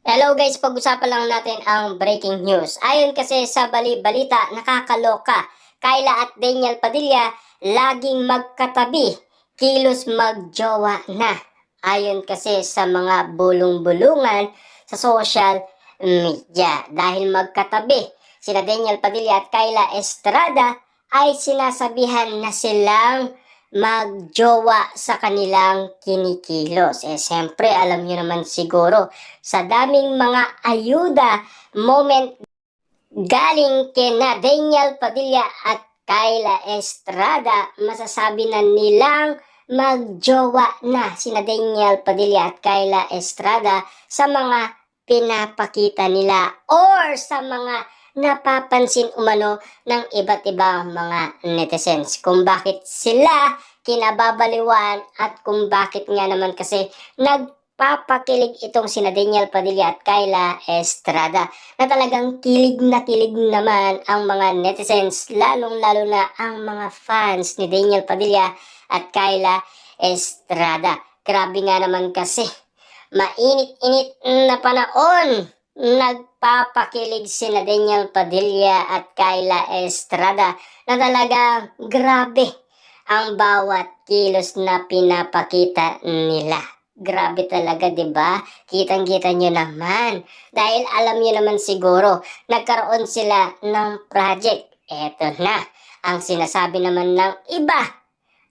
Hello guys, pag-usapan lang natin ang breaking news. Ayon kasi sa balita, nakakaloka. Kyla at Daniel Padilla laging magkatabi, kilos magjowa na. Ayon kasi sa mga bulong-bulungan sa social media. Dahil magkatabi, sina Daniel Padilla at Kyla Estrada ay sinasabihan na silang magjowa sa kanilang kinikilos. Siyempre, alam nyo naman siguro, sa daming mga ayuda, moment galing kina Daniel Padilla at Kyla Estrada, masasabi na nilang magjowa na sina Daniel Padilla at Kyla Estrada sa mga pinapakita nila or sa mga napapansin umano ng iba't ibang mga netizens kung bakit sila kinababaliwan at kung bakit nga naman kasi nagpapakilig itong sina Daniel Padilla at Kyla Estrada na talagang kilig naman ang mga netizens, lalong-lalo na ang mga fans ni Daniel Padilla at Kyla Estrada. Grabe nga naman kasi, mainit-init na panahon, nagpapakilig sina Daniel Padilla at Kyla Estrada na talaga grabe ang bawat kilos na pinapakita nila. Grabe talaga, 'di ba? Kitang-kita nyo naman. Dahil alam nyo naman siguro, nagkaroon sila ng project. Eto na, ang sinasabi naman ng iba.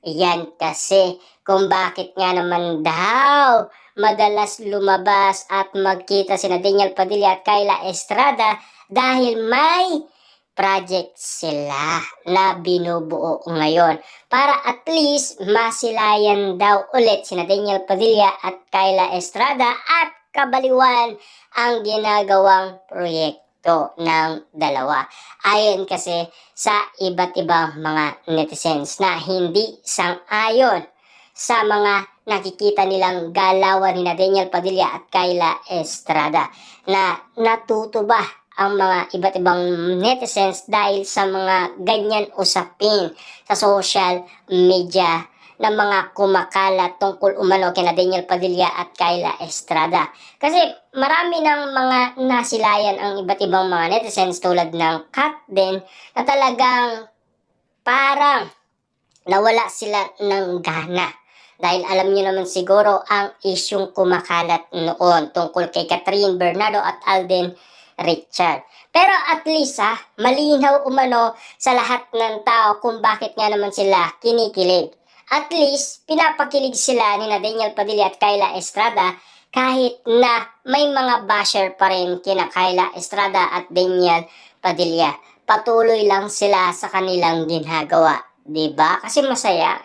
Yan kasi kung bakit nga naman daw madalas lumabas at magkita sina Daniel Padilla at Kyla Estrada dahil may project sila na binubuo ngayon para at least masilayan daw ulit sina Daniel Padilla at Kyla Estrada at kabaliwan ang ginagawang proyekto ng dalawa. Ayon kasi sa iba't ibang mga netizens na hindi sang-ayon sa mga nakikita nilang galawan ni Daniel Padilla at Kyla Estrada na natutuba ang mga iba't ibang netizens dahil sa mga ganyan usapin sa social media ng mga kumakalat tungkol umano kina Daniel Padilla at Kyla Estrada. Kasi marami ng mga nasilayan ang iba't ibang mga netizens tulad ng Kat din na talagang parang nawala sila ng gana. Dahil alam niyo naman siguro ang isyung kumakalat noon tungkol kay Catherine Bernardo at Alden Richard. Pero at least malinaw umano sa lahat ng tao kung bakit nga naman sila kinikilig. At least pinapakilig sila ni Daniel Padilla at Kyla Estrada kahit na may mga basher pa rin kina Kyla Estrada at Daniel Padilla. Patuloy lang sila sa kanilang ginagawa, 'di ba? Kasi masaya.